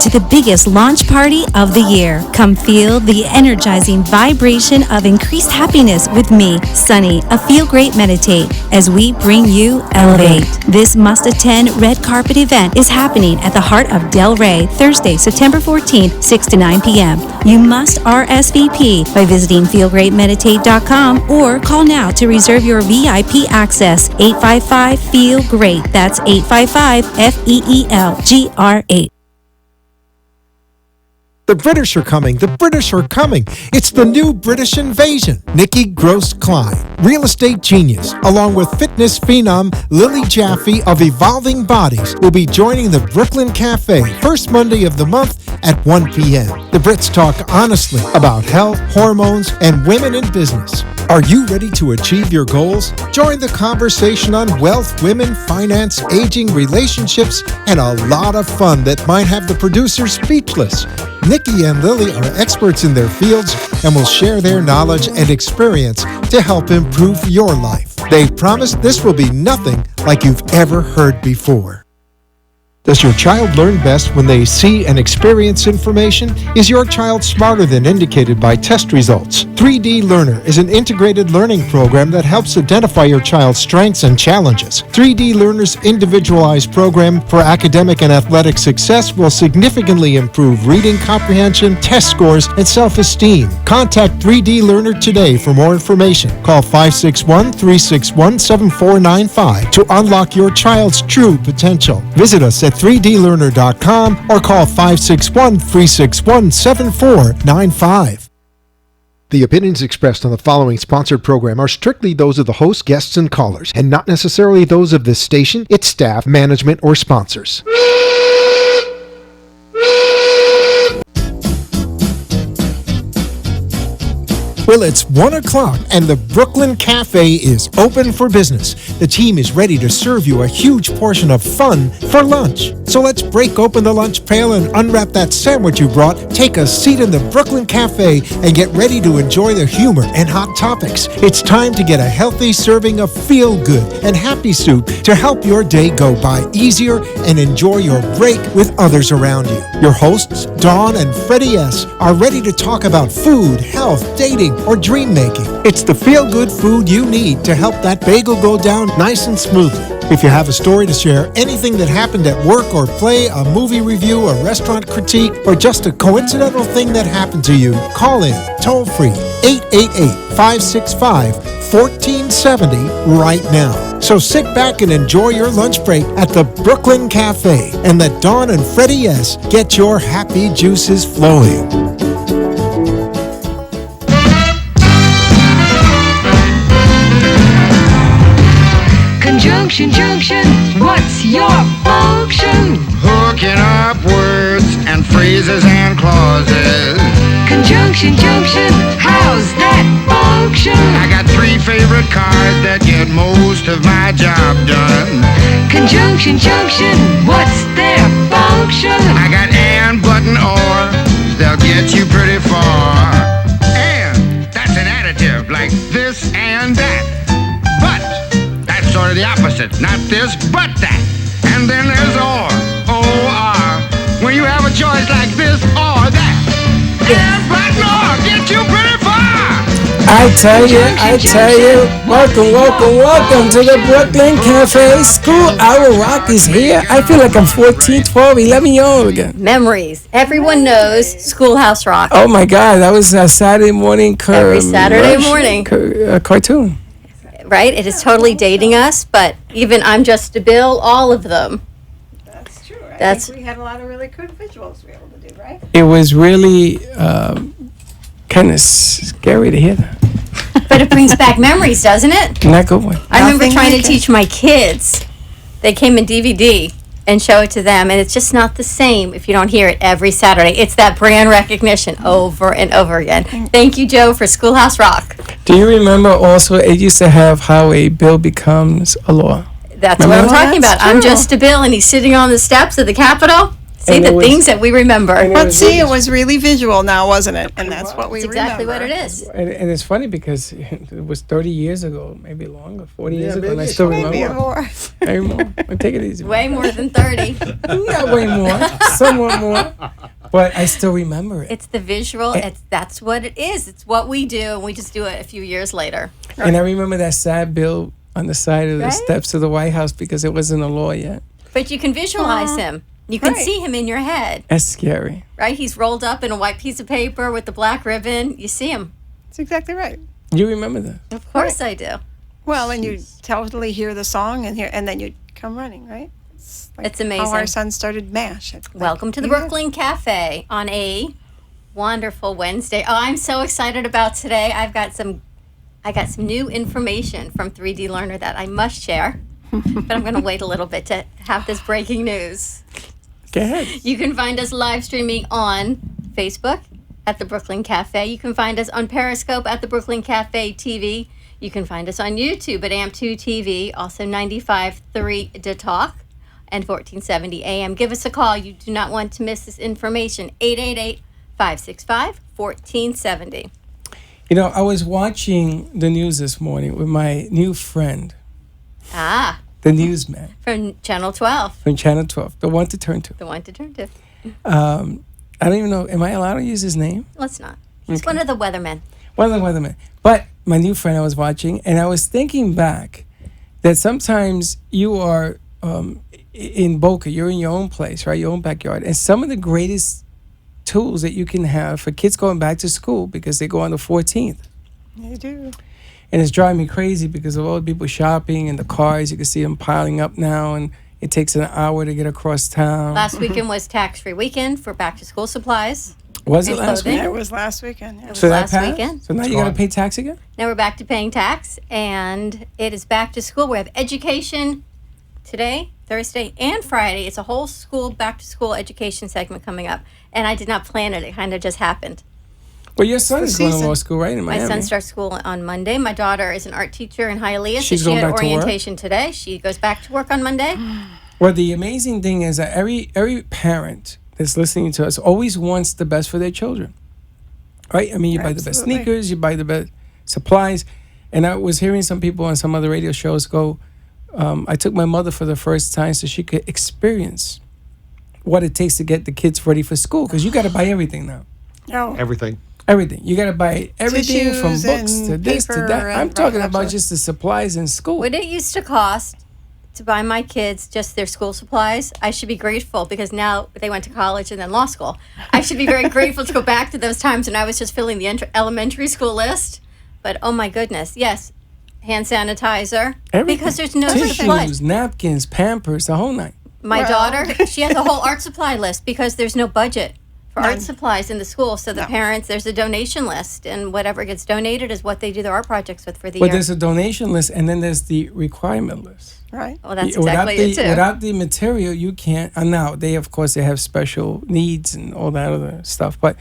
to the biggest launch party of the year. Come feel the energizing vibration of increased happiness with me, Sunny, a Feel Great Meditate, as we bring you Elevate. This must-attend red carpet event is happening at the heart of Del Rey, Thursday, September 14th, 6 to 9 p.m. You must RSVP by visiting feelgreatmeditate.com or call now to reserve your VIP access. 855-FEEL-GREAT. That's 855-FEELGRATE. The British are coming. The British are coming. It's the new British invasion. Nikki Gross-Klein, real estate genius, along with fitness phenom Lily Jaffe of Evolving Bodies, will be joining the Brooklyn Cafe first Monday of the month at 1 p.m. The Brits talk honestly about health, hormones, and women in business. Are you ready to achieve your goals? Join the conversation on wealth, women, finance, aging, relationships, and a lot of fun that might have the producers speechless. Nikki and Lily are experts in their fields and will share their knowledge and experience to help improve your life. They promise this will be nothing like you've ever heard before. Does your child learn best when they see and experience information? Is your child smarter than indicated by test results? 3D Learner is an integrated learning program that helps identify your child's strengths and challenges. 3D Learner's individualized program for academic and athletic success will significantly improve reading comprehension, test scores, and self-esteem. Contact 3D Learner today for more information. Call 561-361-7495 to unlock your child's true potential. Visit us at 3dlearner.com or call 561-361-7495. The opinions expressed on the following sponsored program are strictly those of the host, guests, and callers, and not necessarily those of this station, its staff, management, or sponsors. Well, it's 1 o'clock and the Brooklyn Cafe is open for business. The team is ready to serve you a huge portion of fun for lunch. So let's break open the lunch pail and unwrap that sandwich you brought, take a seat in the Brooklyn Cafe, and get ready to enjoy the humor and hot topics. It's time to get a healthy serving of feel-good and happy soup to help your day go by easier and enjoy your break with others around you. Your hosts, Dawn and Freddy S., are ready to talk about food, health, dating, or dream making. It's the feel-good food you need to help that bagel go down nice and smoothly. If you have a story to share, anything that happened at work or play, a movie review, a restaurant critique, or just a coincidental thing that happened to you, call in toll-free 888-565-1470 right now. So sit back and enjoy your lunch break at the Brooklyn Cafe and let Dawn and Freddy S. get your happy juices flowing. Junction, what's your function? Hooking up words and phrases and clauses. Conjunction, how's that function? I got 3 favorite cars that get most of my job done. Conjunction, what's their function? I got and, but, and, or, they'll get you pretty far. And, that's an additive, like this and that. But, sort of the opposite. Not this, but that. And then there's or. O-R. When you have a choice like this or that. And but or get you pretty far. I tell you, welcome to the Brooklyn Cafe. School Hour Rock is here. I feel like I'm 14, 12, 11 years old again. Memories. Everyone knows Schoolhouse Rock. Oh my God, that was a Saturday morning every Saturday morning cartoon. Right? It is totally dating us, but even I'm Just a Bill, all of them. That's true. I think we had a lot of really good visuals to be able to do, right? It was really kind of scary to hear that. But it brings back memories, doesn't it? Not good one. I remember trying to teach my kids. They came in DVD and show it to them, and it's just not the same if you don't hear it every Saturday. It's that brand recognition over and over again. Thank you, Joe, for Schoolhouse Rock. Do you remember also it used to have how a bill becomes a law? That's what I'm talking about. True. I'm Just a Bill, and he's sitting on the steps of the Capitol. See, And the it was- things that we remember. and it But was see, really- it was really visual now, wasn't it? And that's what we That's exactly remember. what it is. And it's funny because it was 30 years ago, maybe longer, 40 years ago, and I maybe still so. Maybe remember. more. Maybe more. Take it easy. Way more than 30. Not way more, somewhat more, but I still remember it. It's the visual. That's what it is. It's what we do, and we just do it a few years later. And I remember that sad bill on the side of the Right? steps of the White House because it wasn't a law yet. But you can visualize him. You can Right. see him in your head, That's scary. right? He's rolled up in a white piece of paper with the black ribbon. You see him. That's exactly right. You remember that? Of course I do. Well, and you totally hear the song and then you come running, right? It's It's How amazing. our son started MASH. Welcome to the Brooklyn Cafe on a wonderful Wednesday. Oh, I'm so excited about today. I got some new information from 3D Learner that I must share. But I'm going to wait a little bit to have this breaking news. Go ahead. You can find us live streaming on Facebook at the Brooklyn Cafe. You can find us on Periscope at the Brooklyn Cafe TV. You can find us on YouTube at AMP2 TV, also 95.3 to Talk and 1470 AM. Give us a call. You do not want to miss this information. 888-565-1470. You know, I was watching the news this morning with my new friend, Ah, the newsman from Channel 12, from Channel 12, the one to turn to. the one to turn to. I don't even know, am I allowed to use his name? Let's not. He's one of the weathermen. One of the weathermen. But my new friend I was watching, and I was thinking back that sometimes you are in Boca, you're in your own place, right? Your own backyard. And some of the greatest tools that you can have for kids going back to school because they go on the 14th. You do. And it's driving me crazy because of all the people shopping and the cars. You can see them piling up now, and it takes an hour to get across town. Last weekend was tax-free weekend for back-to-school supplies. Was it and last clothing. week? It was last weekend. Yeah. It was So that last passed? weekend. So now you got to pay tax again? Now we're back to paying tax, and it is back to school. We have education today, Thursday, and Friday. It's a whole school back-to-school education segment coming up, and I did not plan it. It kind of just happened. Well, your son is going to season. law school, right, in My Miami? son starts school on Monday. My daughter is an art teacher in Hialeah, so She's she going had back to work? orientation today. She goes back to work on Monday. Well, the amazing thing is that every parent that's listening to us always wants the best for their children, right? I mean, you buy the best Absolutely. sneakers, you buy the best supplies. And I was hearing some people on some other radio shows go, I took my mother for the first time so she could experience what it takes to get the kids ready for school, because you got to buy everything now. No. Everything. Everything. You got to buy everything from Tissues books to and this to paper that. I'm and- talking right, about absolutely. just the supplies in school. What it used to cost to buy my kids just their school supplies, I should be grateful because now they went to college and then law school. I should be very grateful to go back to those times when I was just filling the elementary school list. But oh my goodness, yes, hand sanitizer, Everything. because there's no Tissues, supplies. napkins, Pampers, the whole night. My Well- daughter, she has a whole art supply list because there's no budget for art None. supplies in the school. So the No. parents, there's a donation list, and whatever gets donated is what they do their art projects with for the But year. there's a donation list, and then there's the requirement list. Right. Well, that's without exactly the it too. without the material, you can't. And now they, of course, they have special needs and all that other stuff. But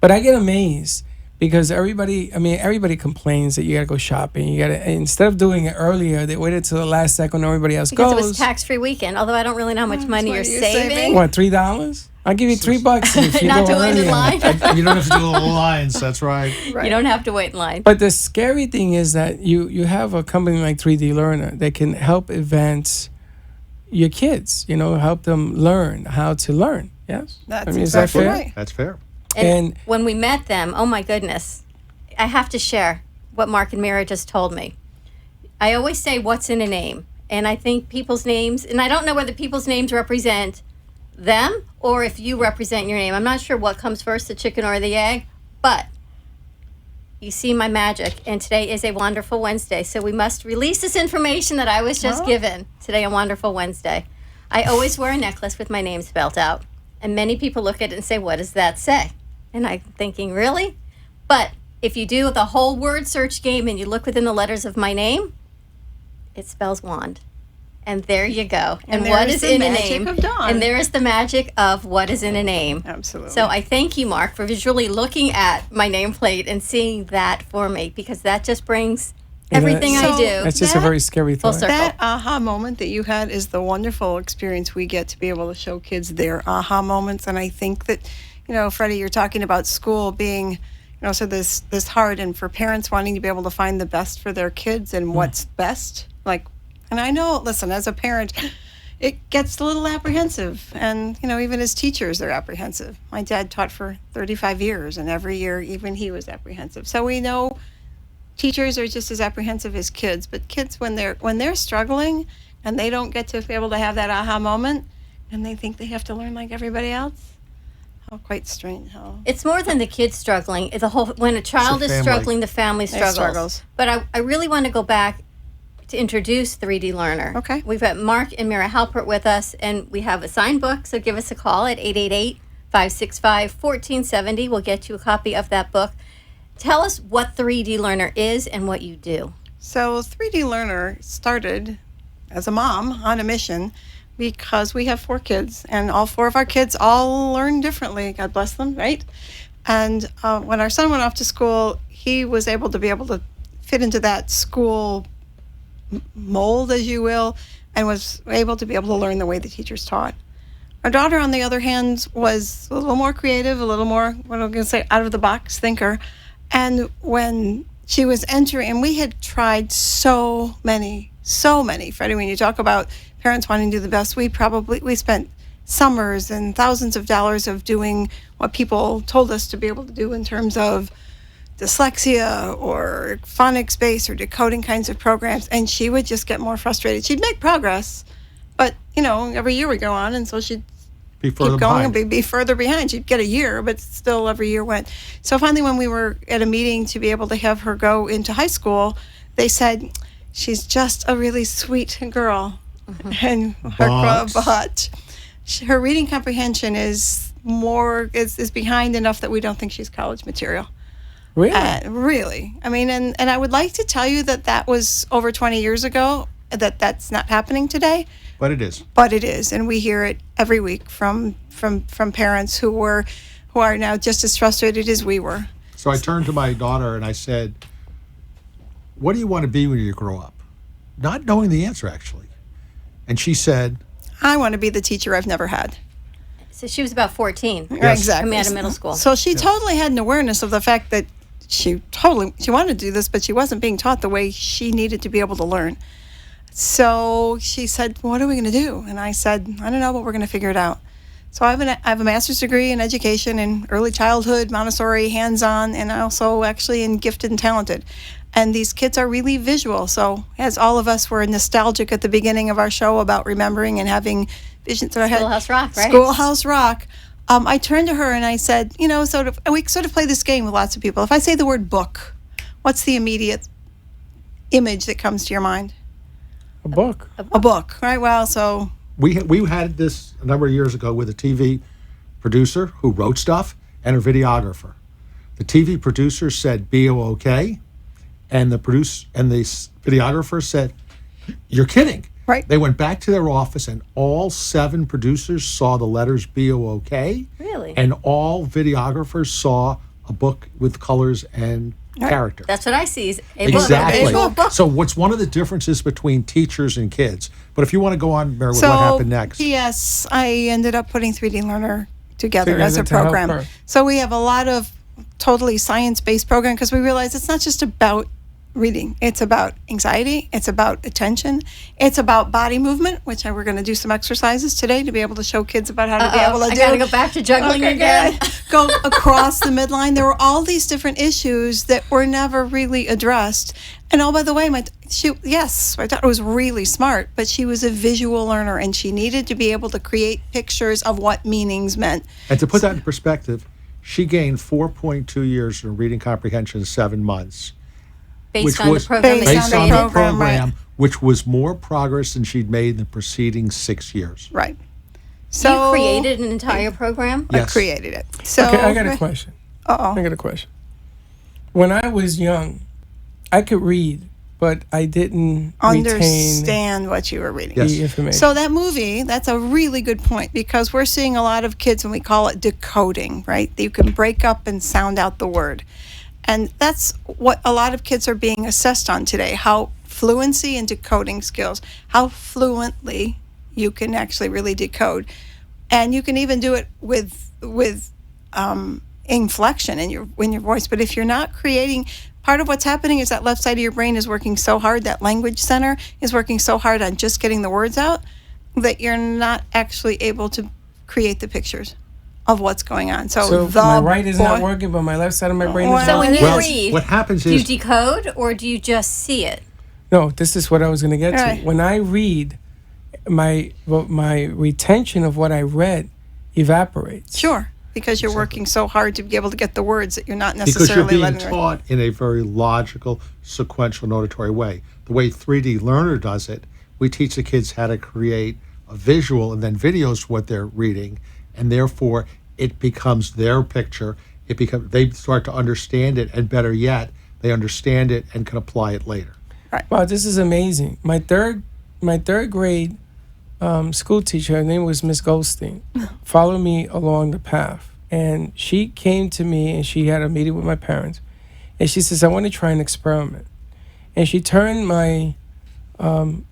I get amazed because everybody complains that you gotta go shopping. You gotta, instead of doing it earlier, they waited till the last second when everybody else Because goes. it was tax-free weekend, although I don't really know how much money what you're you're saving. saving. What, $3? I'll give you $3 if you Not go to wait in earlier. line. You don't have to do the little lines. That's right. You don't have to wait in line. But the scary thing is that you have a company like 3D Learner that can help advance your kids. Help them learn how to learn. Yes, That's is that exactly fair? right. That's fair. And- when we met them, oh my goodness, I have to share what Mark and Mira just told me. I always say, what's in a name? And I think people's names, and I don't know whether people's names represent them or if you represent your name. I'm not sure what comes first, the chicken or the egg, but you see my magic, and today is a wonderful Wednesday, so we must release this information that I was just given today on Wonderful Wednesday. I always wear a necklace with my name spelled out, and many people look at it and say, what does that say? And I'm thinking, really? But if you do the whole word search game and you look within the letters of my name, it spells wand. And there you go. And there what is is the in a magic name? of Dawn. And there is the magic of what is in a name. Absolutely. So I thank you, Mark, for visually looking at my nameplate and seeing that for me, because that just brings Everything I do. That's just a very scary Full thought. circle. That aha moment that you had is the wonderful experience we get to be able to show kids their aha moments. And I think that, Freddie, you're talking about school being, so this hard, and for parents wanting to be able to find the best for their kids and what's best. And I know, listen, as a parent, it gets a little apprehensive. And, even as teachers, they're apprehensive. My dad taught for 35 years, and every year, even he was apprehensive. So we know teachers are just as apprehensive as kids, but kids, when they're struggling and they don't get to be able to have that aha moment, and they think they have to learn like everybody else, how quite strange. It's more than the kids struggling. When a child is struggling, the family struggles. But I really want to go back to introduce 3D Learner. Okay. We've got Mark and Mira Halpert with us, and we have a signed book, so give us a call at 888-565-1470. We'll get you a copy of that book. Tell us what 3D Learner is and what you do. So 3D Learner started as a mom on a mission because we have 4 kids, and all 4 of our kids all learn differently. God bless them, right? And when our son went off to school, he was able to fit into that school mold, as you will, and was able to be able to learn the way the teachers taught. Our daughter, on the other hand, was a little more creative, a little more, what I'm going to say, out-of-the-box thinker. And when she was entering, and we had tried so many, Freddie, when you talk about parents wanting to do the best, we spent summers and thousands of dollars of doing what people told us to be able to do in terms of dyslexia or phonics-based or decoding kinds of programs, and she would just get more frustrated. She'd make progress, but, every year would go on, and so she'd keep going and be further behind. She'd get a year, but still every year went. So finally, when we were at a meeting to be able to have her go into high school, they said, she's just a really sweet girl. Mm-hmm. And but her reading comprehension is behind enough that we don't think she's college material. Really? Really. I mean, and I would like to tell you that was over 20 years ago, that's not happening today. But it is. But it is, and we hear it every week from parents who are now just as frustrated as we were. So I turned to my daughter and I said, "What do you want to be when you grow up?" Not knowing the answer, actually. And she said, "I want to be the teacher I've never had." So she was about 14. Yes. Exactly. Coming out of middle school. So she totally had an awareness of the fact that she wanted to do this, but she wasn't being taught the way she needed to be able to learn. So she said, "What are we going to do?" And I said, "I don't know, but we're going to figure it out." So I have a master's degree in education in early childhood, Montessori, hands-on, and also actually in gifted and talented. And these kids are really visual. So as all of us were nostalgic at the beginning of our show about remembering and having visions in our head. Schoolhouse Rock, right? Schoolhouse Rock. I turned to her and I said, we sort of play this game with lots of people. If I say the word book, what's the immediate image that comes to your mind? A book. A book, right? Well, so we had this a number of years ago with a TV producer who wrote stuff and a videographer. The TV producer said B-O-O-K, and the videographer said, "You're kidding." Right. They went back to their office and all 7 producers saw the letters B-O-O-K. Really? And all videographers saw a book with colors and character. That's what I see is a Exactly. book. So what's one of the differences between teachers and kids? But if you want to go on, Mary, with what happened next. Yes, I ended up putting 3D Learner together as a to help program. her. So we have a lot of totally science-based program because we realize it's not just about reading. It's about anxiety. It's about attention. It's about body movement, which we're going to do some exercises today to be able to show kids about how to be able to do. I got to go back to juggling again. Go across the midline. There were all these different issues that were never really addressed. And oh, by the way, my daughter was really smart, but she was a visual learner and she needed to be able to create pictures of what meanings meant. And to put that in perspective, she gained 4.2 years in reading comprehension in 7 months. Based on the program. Based on the program, right. which was more progress than she'd made in the preceding 6 years. Right. So you created an entire program? Yes. I created it. So Okay, I got a question. I got a question. When I was young, I could read, but I didn't understand what you were reading. Yes. the information. So that movie, that's a really good point because we're seeing a lot of kids, and we call it decoding, right? You can break up and sound out the word. And that's what a lot of kids are being assessed on today, how fluency and decoding skills, how fluently you can actually really decode. And you can even do it with inflection in your voice. But if you're not creating, part of what's happening is that left side of your brain is working so hard, that language center is working so hard on just getting the words out, that you're not actually able to create the pictures of what's going on. So my right is not working, but my left side of my brain is So when working. you read, what happens do you is decode or do you just see it? No, this is what I was going to get Right. to. When I read, my retention of what I read evaporates. Sure, because you're working so hard to be able to get the words that you're not because necessarily you're being letting taught in a very logical, sequential, and auditory way. The way 3D Learner does it, we teach the kids how to create a visual and then videos for what they're reading, and therefore it becomes their picture. They start to understand it, and better yet, they understand it and can apply it later. Wow, this is amazing. My third grade school teacher, her name was Miss Goldstein, followed me along the path. And she came to me and she had a meeting with my parents. And she says, I want to try an experiment. And she turned my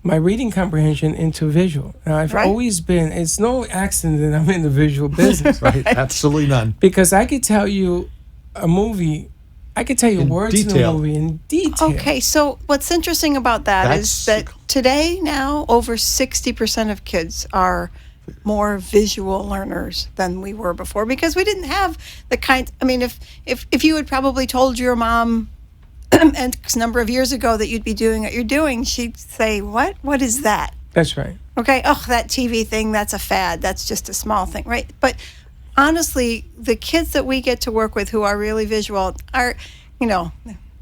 reading comprehension into visual. And I've always been, it's no accident that I'm in the visual business. Right? Absolutely none. Because I could tell you a movie, I could tell you In words in detail. a movie in detail. Okay, so what's interesting about that is that today now over 60% of kids are more visual learners than we were before, because we didn't have the kind. I mean, if you had probably told your mom X number of years ago that you'd be doing what you're doing, she'd say, what is that? That's right. Okay, that TV thing, that's a fad, that's just a small thing, right? But honestly, the kids that we get to work with who are really visual are,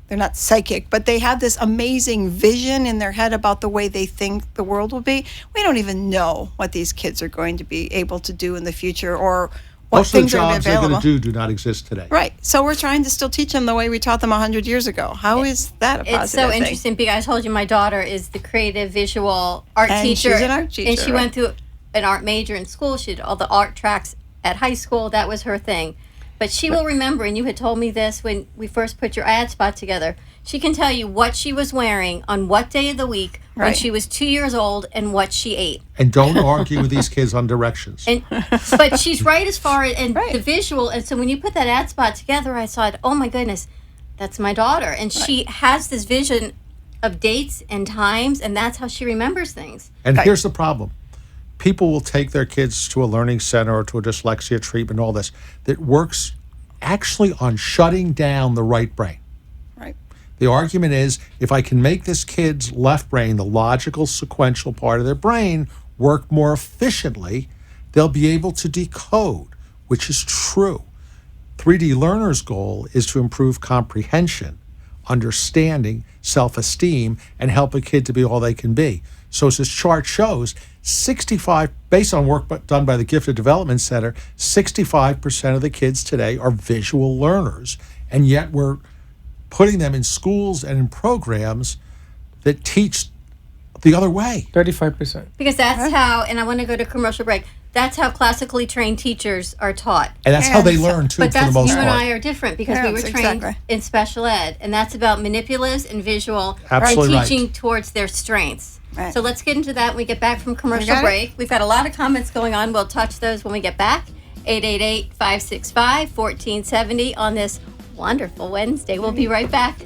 they're not psychic, but they have this amazing vision in their head about the way they think the world will be. We don't even know what these kids are going to be able to do in the future, or what Most of the things are jobs they're available. going to do not exist today. Right. So we're trying to still teach them the way we taught them 100 years ago. How is that a positive It's so thing? interesting because I told you my daughter is the creative visual art And teacher. she's an art teacher, And she right. went through an art major in school. She did all the art tracks at high school. That was her thing. But she will remember, and you had told me this when we first put your ad spot together, she can tell you what she was wearing on what day of the week when Right. she was 2 years old and what she ate. And don't argue with these kids on directions. But she's right as far as Right. the visual. And so when you put that ad spot together, I thought, oh my goodness, that's my daughter. And she has this vision of dates and times, and that's how she remembers things. And here's the problem. People will take their kids to a learning center or to a dyslexia treatment, all this, that works actually on shutting down the right brain. Right. The argument is, if I can make this kid's left brain, the logical, sequential part of their brain, work more efficiently, they'll be able to decode, which is true. 3D Learner's goal is to improve comprehension, understanding, self-esteem, and help a kid to be all they can be. So as this chart shows, 65, based on work done by the Gifted Development Center, 65% of the kids today are visual learners, and yet we're putting them in schools and in programs that teach the other way. 35%. Because that's how, and I want to go to commercial break, that's how classically trained teachers are taught. And that's how they And- learn, too, But for the that's, most you and I part. are different because we Yes, were trained exactly. in special ed, and that's about manipulatives and visual Absolutely and teaching right. towards their strengths. Right. So let's get into that when we get back from commercial got it. break. We've got a lot of comments going on. We'll touch those when we get back. 888-565-1470 on this wonderful Wednesday. We'll be right back.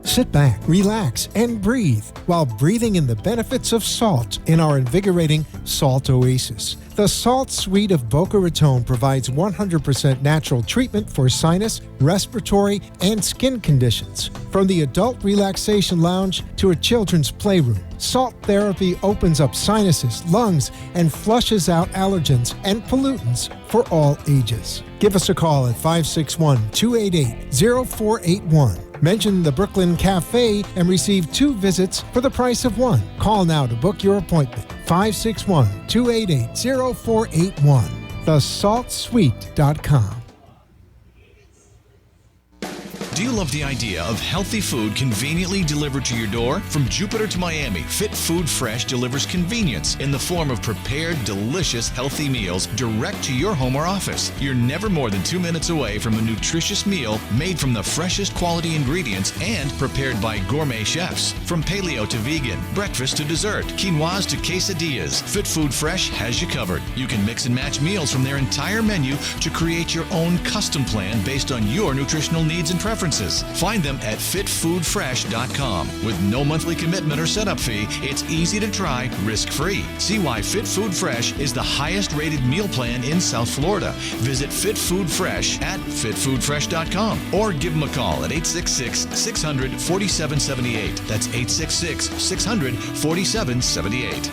Sit back, relax, and breathe while breathing in the benefits of salt in our invigorating Salt Oasis. The Salt Suite of Boca Raton provides 100% natural treatment for sinus, respiratory, and skin conditions. From the adult relaxation lounge to a children's playroom, salt therapy opens up sinuses, lungs, and flushes out allergens and pollutants for all ages. Give us a call at 561-288-0481. Mention the Brooklyn Cafe and receive 2 visits for the price of 1. Call now to book your appointment. 561-288-0481. TheSaltSuite.com. Do you love the idea of healthy food conveniently delivered to your door? From Jupiter to Miami, Fit Food Fresh delivers convenience in the form of prepared, delicious, healthy meals direct to your home or office. You're never more than 2 minutes away from a nutritious meal made from the freshest quality ingredients and prepared by gourmet chefs. From paleo to vegan, breakfast to dessert, quinoas to quesadillas, Fit Food Fresh has you covered. You can mix and match meals from their entire menu to create your own custom plan based on your nutritional needs and preferences. Find them at fitfoodfresh.com. With no monthly commitment or setup fee, it's easy to try, risk-free. See why Fit Food Fresh is the highest rated meal plan in South Florida. Visit Fit Food Fresh at fitfoodfresh.com or give them a call at 866-600-4778. That's 866-600-4778.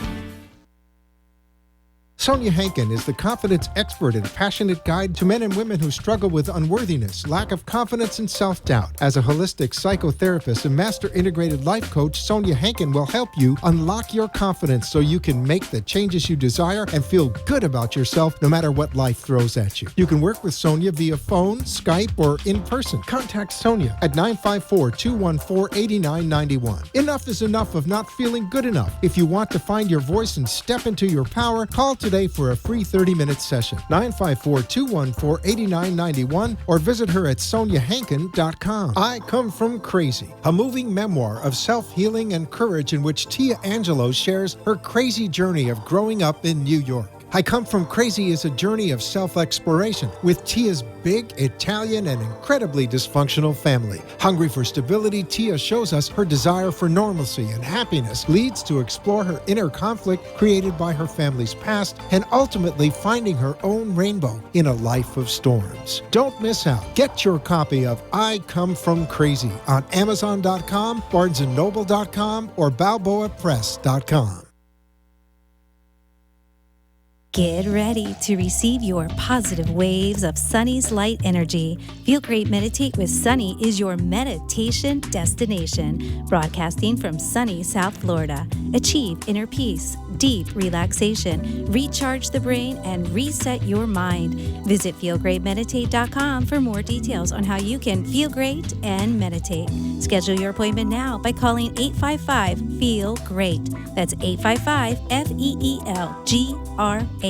Sonia Hankin is the confidence expert and passionate guide to men and women who struggle with unworthiness, lack of confidence, and self-doubt. As a holistic psychotherapist and master integrated life coach, Sonia Hankin will help you unlock your confidence so you can make the changes you desire and feel good about yourself no matter what life throws at you. You can work with Sonia via phone, Skype, or in person. Contact Sonia at 954-214-8991. Enough is enough of not feeling good enough. If you want to find your voice and step into your power, call today for a free 30-minute session. 954-214-8991 or visit her at soniahankin.com. I Come From Crazy, a moving memoir of self-healing and courage in which Tia Angelo shares her crazy journey of growing up in New York. I Come From Crazy is a journey of self-exploration with Tia's big, Italian, and incredibly dysfunctional family. Hungry for stability, Tia shows us her desire for normalcy and happiness leads to explore her inner conflict created by her family's past and ultimately finding her own rainbow in a life of storms. Don't miss out. Get your copy of I Come From Crazy on Amazon.com, BarnesandNoble.com, or BalboaPress.com. Get ready to receive your positive waves of Sunny's light energy. Feel Great Meditate with Sunny is your meditation destination. Broadcasting from sunny South Florida. Achieve inner peace, deep relaxation, recharge the brain, and reset your mind. Visit feelgreatmeditate.com for more details on how you can feel great and meditate. Schedule your appointment now by calling 855-FEEL-GREAT. That's 855-FEELGRAT.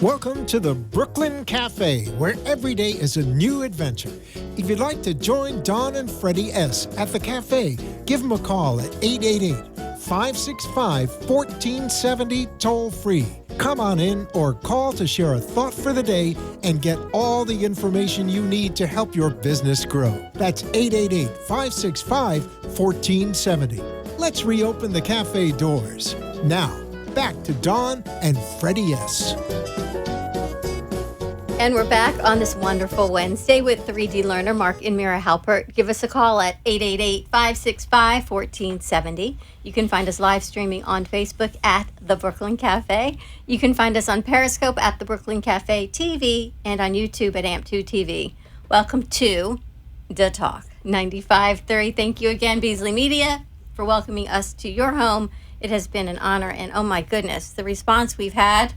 Welcome to the Brooklyn Cafe, where every day is a new adventure. If you'd like to join Don and Freddy S. at the cafe, give them a call at 888-565-1470 toll-free. Come on in or call to share a thought for the day and get all the information you need to help your business grow. That's 888-565-1470. Let's reopen the cafe doors. Now, back to Dawn and Freddy S. And we're back on this wonderful Wednesday with 3D learner Mark and Mira Halpert. Give us a call at 888-565-1470. You can find us live streaming on Facebook at The Brooklyn Cafe. You can find us on Periscope at The Brooklyn Cafe TV and on YouTube at AMP2 TV. Welcome to The Talk 95.3. Thank you again, Beasley Media, for welcoming us to your home. It has been an honor, and oh my goodness, the response we've had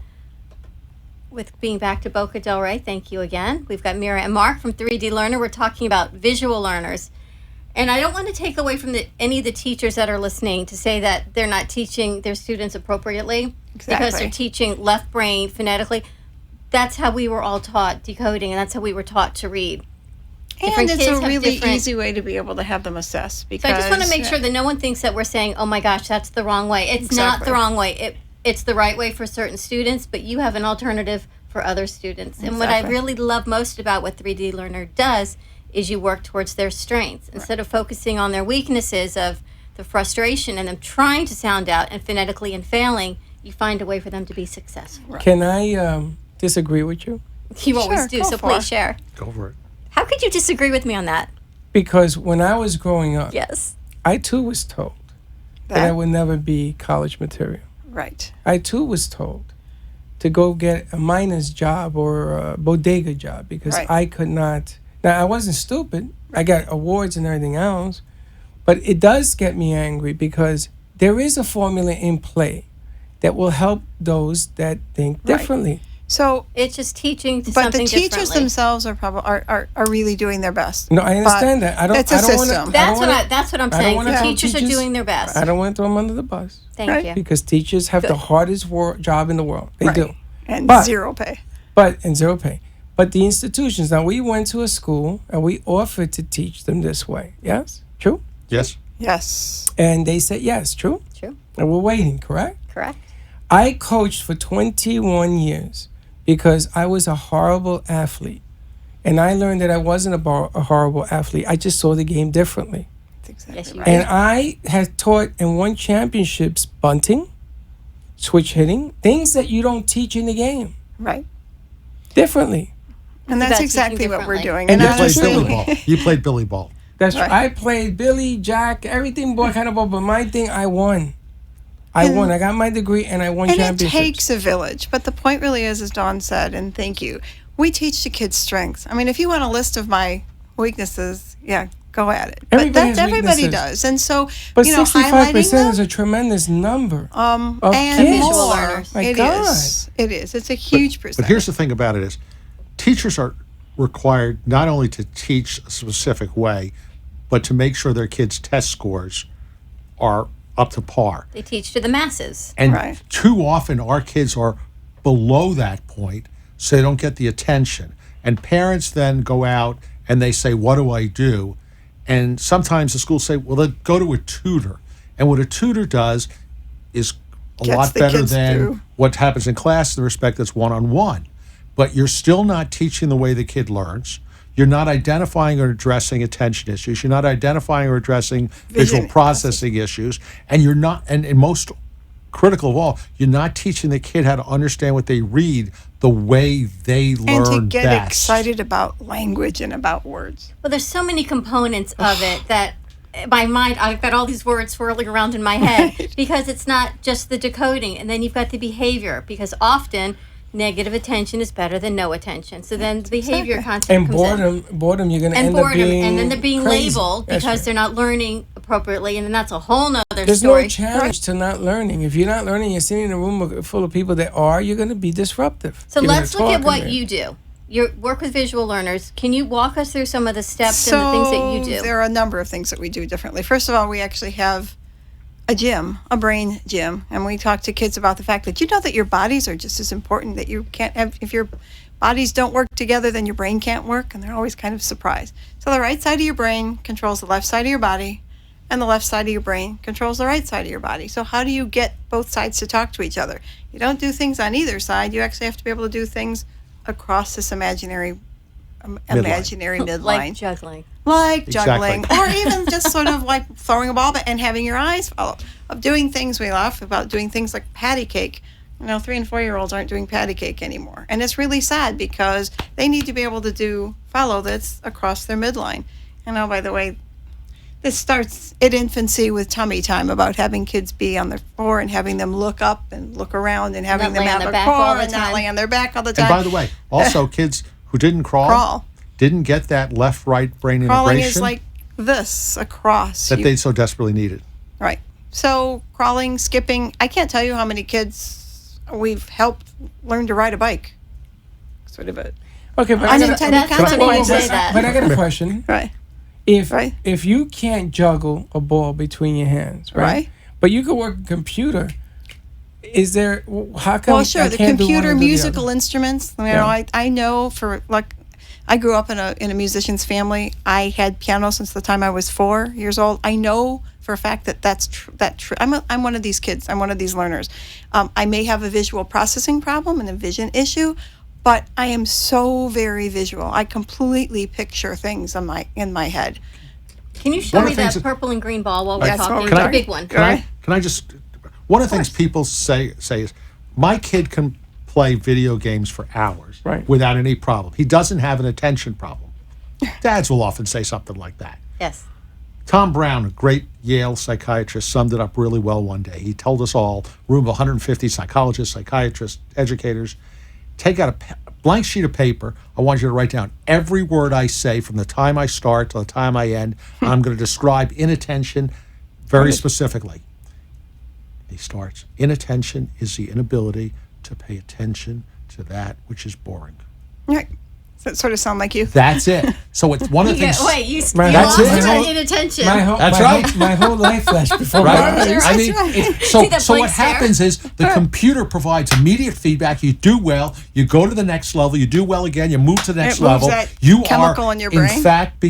with being back to Boca del Rey. Thank you again. We've got Mira and Mark from 3D Learner. We're talking about visual learners. And I don't want to take away from any of the teachers that are listening to say that they're not teaching their students appropriately because they're teaching left brain phonetically. That's how we were all taught decoding, and that's how we were taught to read. And it's a really easy way to be able to have them assess. Because so I just want to make sure that no one thinks that we're saying, oh my gosh, that's the wrong way. It's not the wrong way. It's the right way for certain students, but you have an alternative for other students. And what I really love most about what 3D Learner does is you work towards their strengths. Instead of focusing on their weaknesses of the frustration and them trying to sound out and phonetically and failing, you find a way for them to be successful. Can I disagree with you? You always do, so please share. Go for it. How could you disagree with me on that? Because when I was growing up, yes, I too was told that I would never be college material. Right. I too was told to go get a miner's job or a bodega job because I could not. Now, I wasn't stupid. I got awards and everything else. But it does get me angry because there is a formula in play that will help those that think differently. So It's just teaching to but something the teachers differently. themselves are probably are really doing their best. No, I understand But that. I don't. It's a I don't system. Wanna, That's what I'm I don't saying. wanna The throw teachers are doing their best. I don't want to throw them under the bus Thank you. because teachers have the Good. hardest job in the world. They Right. do. And But- zero pay. And zero pay. But the institutions, now we went to a school and we offered to teach them this way. Yes? True? Yes. Yes. And they said yes, true? True. And we're waiting, correct? Correct. I coached for 21 years because I was a horrible athlete. And I learned that I wasn't a horrible athlete. I just saw the game differently. That's exactly Yes, you right. And I had taught and won championships bunting, switch hitting, things that you don't teach in the game Right. differently. And It's that's about exactly teaching what we're differently. doing. And You that's played just Billy really- Ball. You played Billy Ball. That's Right. I played Billy, Jack, everything boy kind of ball, but my thing I won. I And- won. I got my degree and I won And it championships. takes a village. But the point really is, as Dawn said, and thank you, we teach the kids strengths. I mean, if you want a list of my weaknesses, yeah, go at it. Everybody but has everybody weaknesses. does. And so, But you know, 65% highlighting is them, a tremendous number. of kids. and Visual more. learners. My It God. is. It is. It's a huge percentage. But here's the thing about it is, teachers are required not only to teach a specific way, but to make sure their kids' test scores are up to par. They teach to the masses. And Right. too often our kids are below that point, so they don't get the attention. And parents then go out and they say, what do I do? And sometimes the schools say, well, then go to a tutor. And what a tutor does is a Gets lot the better kids than through. what happens in class in the respect that's one-on-one. But you're still not teaching the way the kid learns. You're not identifying or addressing attention issues. You're not identifying or addressing visual Vision processing issues. And you're not, and most critical of all, you're not teaching the kid how to understand what they read the way they learn and to get best. excited about language and about words. Well, there's so many components of it that my mind, I've got all these words swirling around in my head because it's not just the decoding. And then you've got the behavior because often negative attention is better than no attention. So then the behavior concept And comes in. boredom, you're going to And end up boredom, being and then they're being crazy. labeled That's because right. they're not learning appropriately, and then that's a whole nother There's story. no challenge to not learning. If you're not learning, you're sitting in a room full of people that are, you're going to be disruptive. So You're gonna let's look at talk what and- you do. You work with visual learners. Can you walk us through some of the steps and the things that you do? There are a number of things that we do differently. First of all, we actually have a gym, a brain gym, and we talk to kids about the fact that you know that your bodies are just as important, that you can't have, if your bodies don't work together, then your brain can't work, and they're always kind of surprised. So the right side of your brain controls the left side of your body, and the left side of your brain controls the right side of your body. So how do you get both sides to talk to each other? You don't do things on either side. You actually have to be able to do things across this imaginary midline. Like juggling. Like Exactly. juggling, or even just sort of like throwing a ball but and having your eyes follow. Of doing things, we laugh about doing things like patty cake. You know, 3 and 4 year olds aren't doing patty cake anymore, and it's really sad because they need to be able to follow this across their midline. And oh, by the way, this starts at infancy with tummy time, about having kids be on their floor and having them look up and look around and having Not them lay on have their a back all core the and not time. lay on their back all the time. And by the way, also kids who didn't Crawl. didn't get that left-right brain Crawling integration is like this across. that You- they so desperately needed. Right. So crawling, skipping. I can't tell you how many kids we've helped learn to ride a bike. Sort of a Okay, but I got unintended That's funny you consequences. say that. but I got a question. Right. If Right. if you can't juggle a ball between your hands, right? Right. But you can work a computer. Is there? How come? Well, sure. I The can't do one computer or do the musical other? instruments. You know, Yeah. I know for like, I grew up in a musician's family. I had piano since the time I was 4 years old. I know for a fact that that's true. I'm one of these kids. I'm one of these learners. I may have a visual processing problem and a vision issue, but I am so very visual. I completely picture things in my head. Can you show One of me the things that that- purple and green ball while we're That's what talking? we're The talking- big one. Can I just, one of the things people say is, my kid can play video games for hours Right. without any problem. He doesn't have an attention problem. Dads will often say something like that. Yes. Tom Brown, a great Yale psychiatrist, summed it up really well one day. He told us all, room of 150 psychologists, psychiatrists, educators, take out a blank sheet of paper. I want you to write down every word I say from the time I start to the time I end. I'm going to describe inattention very specifically. He starts. Inattention is the inability to pay attention to that which is boring. Right. Does that sort of sound like you? That's it. So it's one of the things. Wait, you That's lost it. your inattention. That's right. My whole life flashed before Right. my eyes. I mean, See that so blank what stare? happens is the computer provides immediate feedback. You do well, you go to the next level, you do well again, you move to the next It moves level. that You chemical are, in your brain. fact,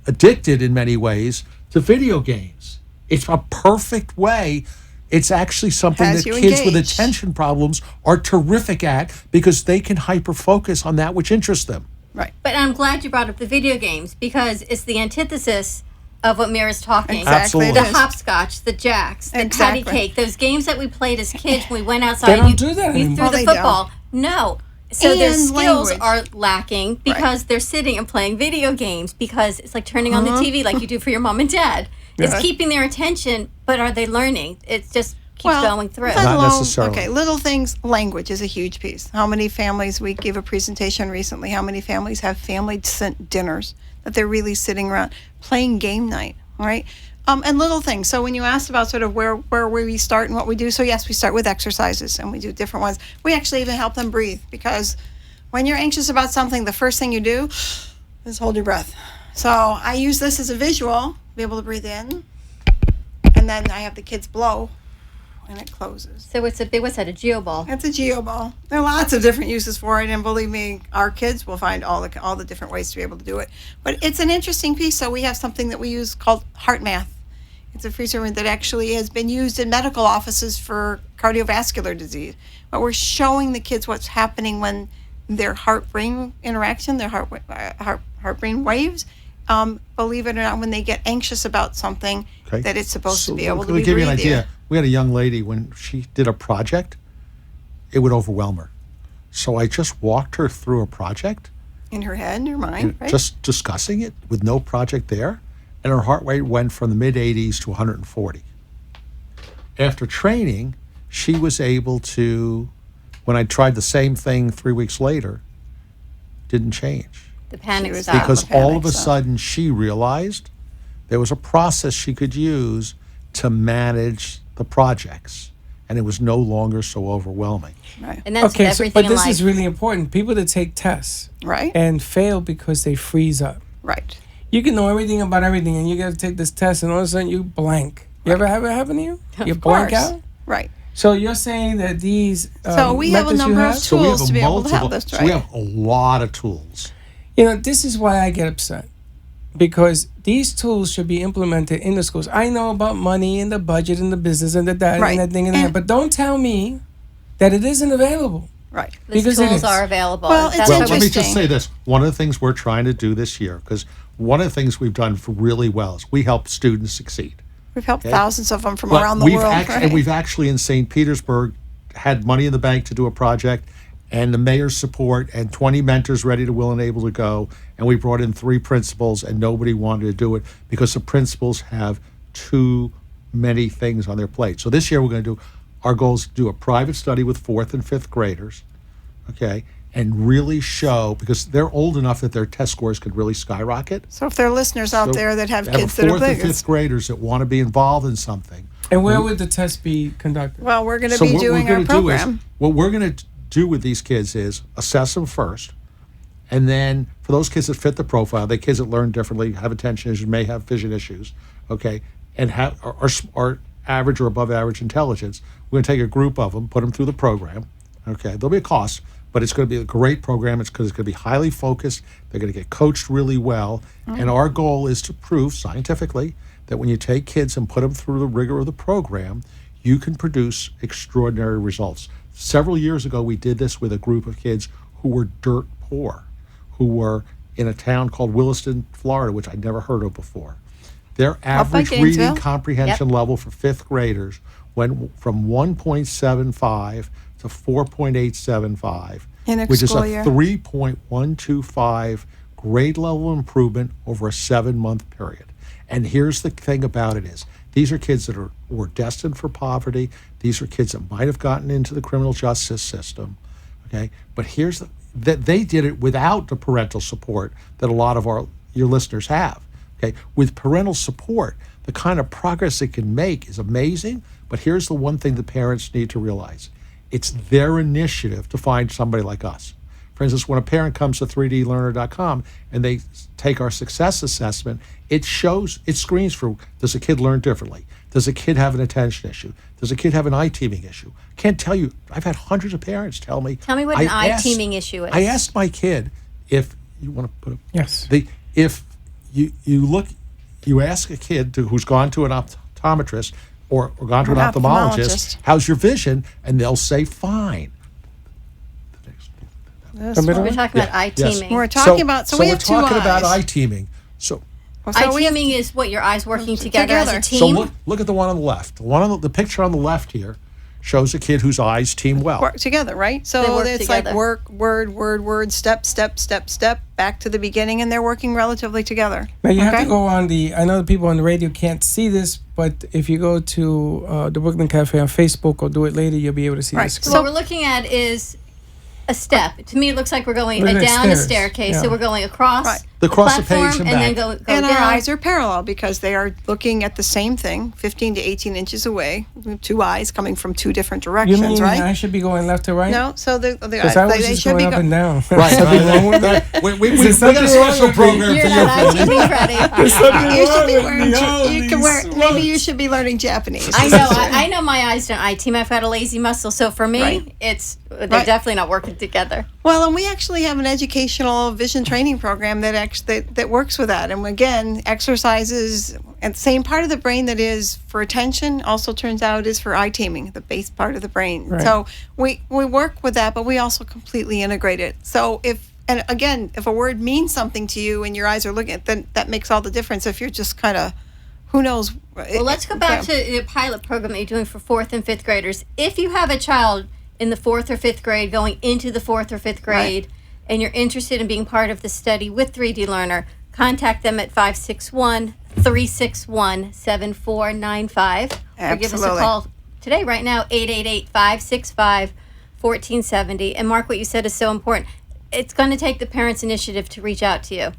addicted in many ways to video games. It's a perfect way. It's actually something Has that you kids with engaged. attention problems are terrific at because they can hyper focus on that which interests them. Right. But I'm glad you brought up the video games because it's the antithesis of what Mira's talking. Exactly. Absolutely. The hopscotch, the jacks, the Exactly. patty cake, those games that we played as kids when we went outside. They don't you, do that You anymore. threw Oh, the they football. No. So their And skills language. are lacking because they're sitting and playing video games because it's like turning on the TV like you do for your mom and dad. It's keeping their attention, but are they learning? It just keeps going through. let Not alone- necessarily. Okay, little things. Language is a huge piece. How many families, we gave a presentation recently, how many families have family dinners that they're really sitting around playing game night, right? And little things. So when you asked about sort of where we start and what we do, so yes, we start with exercises and we do different ones. We actually even help them breathe because when you're anxious about something, the first thing you do is hold your breath. So I use this as a visual, be able to breathe in, and then I have the kids blow, and it closes. So it's a big, what's that, a geo ball? It's a geo ball. There are lots of different uses for it, and believe me, our kids will find all the different ways to be able to do it. But it's an interesting piece. So we have something that we use called heart math. It's a free service that actually has been used in medical offices for cardiovascular disease. But we're showing the kids what's happening when their heart-brain interaction, their heart-brain waves. Believe it or not, when they get anxious about something, Okay. that it's supposed to be able to let me be give you an breathed idea. in. We had a young lady, when she did a project, it would overwhelm her. So I just walked her through a project, In her head, in her mind, right? just discussing it with no project there, and her heart rate went from the mid-80s to 140. After training, she was able to, when I tried the same thing 3 weeks later, didn't change. The panic was stop. Because panic all of a stuff. sudden she realized there was a process she could use to manage the projects, and it was no longer so overwhelming. Right. And that's Okay, so, everything but in this life. is really important. People that take tests Right. and fail because they freeze up. Right. You can know everything about everything, and you got to take this test, and all of a sudden you blank. You ever have it happen to you? You blank course. out. Right. So you're saying that these So we have a methods you number of have- So we have tools to be able to help this, so we right? have a lot of tools. You know, this is why I get upset, because these tools should be implemented in the schools. I know about money and the budget and the business and the that Right. and that thing and that, And- but don't tell me that it isn't available. Right. These because it tools is. are available. Well, it's That's Well, what let me we're- just interesting. say this. One of the things we're trying to do this year, because one of the things we've done really well is we help students succeed. We've helped Okay. thousands of them from But around the we've world. And we've actually in St. Petersburg had money in the bank to do a project, and the mayor's support, and 20 mentors ready to, will, and able to go. And we brought in 3 principals, and nobody wanted to do it because the principals have too many things on their plate. So this year we're going to do, our goal is to do a private study with 4th and 5th graders, okay, and really show, because they're old enough that their test scores could really skyrocket. So if there are listeners out So there that have we kids that are 4th and big, 5th graders that want to be involved in something. And where would the test be conducted? well, we're going to So be what doing we're our gonna do is- program. what we're going to do with these kids is assess them first, and then for those kids that fit the profile, the kids that learn differently, have attention issues, may have vision issues, okay, and are average or above average intelligence, we're going to take a group of them, put them through the program, okay. There'll be a cost, but it's going to be a great program. It's because it's going to be highly focused. They're going to get coached really well, and our goal is to prove scientifically that when you take kids and put them through the rigor of the program, you can produce extraordinary results. Several years ago, we did this with a group of kids who were dirt poor, who were in a town called Williston, Florida, which I'd never heard of before. Their average reading Gainesville. comprehension level for 5th graders went from 1.75 to 4.875, In a which is school a year. 3.125 grade level improvement over a 7-month period. And here's the thing about it is, these are kids that were destined for poverty. These are kids that might have gotten into the criminal justice system, okay? But here's that they did it without the parental support that a lot of your listeners have, Okay, with parental support, the kind of progress it can make is amazing. But here's the one thing the parents need to realize: it's their initiative to find somebody like us. For instance, when a parent comes to 3dlearner.com and they take our success assessment, it screens for, does a kid learn differently? Does a kid have an attention issue? Does a kid have an eye teaming issue? I can't tell you. I've had hundreds of parents tell me. Tell me what an eye teaming issue is. I asked my kid, if you want to put Yes. if you ask a kid who's gone to an optometrist or gone to an ophthalmologist, how's your vision? And they'll say fine. We're talking about eye teaming. We're talking about, so we have two eyes. we're talking about eye teaming. So eye teaming is what, your eyes working together as a team? So look at the one on the left. The picture on the left here shows a kid whose eyes team well. Work together, right? So it's together. like work, word, step, back to the beginning, and they're working relatively together. Now you have to go on I know the people on the radio can't see this, but if you go to the Brooklyn Cafe on Facebook or do it later, you'll be able to see this. So what we're looking at is a step. To me, it looks like we're going down a staircase. So we're going across the page and then go and down. our eyes are parallel because they are looking at the same thing, 15 to 18 inches away. Two eyes coming from two different directions, you mean right? I should be going left to right? No, so the eyes I was they just should going be up and down. Right. We got a special program You're for not you, Freddy. eye teaming, Freddy. Maybe you should be learning Japanese. I know my eyes don't eye team. I've got a lazy muscle, so for me, they're definitely not working together. Well, and we actually have an educational vision training program that works with that. And again, exercises and the same part of the brain that is for attention also turns out is for eye teaming, the base part of the brain. Right. So we work with that, but we also completely integrate it. So if a word means something to you and your eyes are looking at, then that makes all the difference. If you're just kind of, who knows? Well, let's go back to the pilot program that you're doing for 4th and 5th graders. If you have a child in the 4th or 5th grade going into the 4th or 5th grade, and you're interested in being part of the study with 3D Learner, contact them at 561-361-7495. Or give us a call today, right now, 888-565-1470. And Mark, what you said is so important. It's going to take the parents' initiative to reach out to you.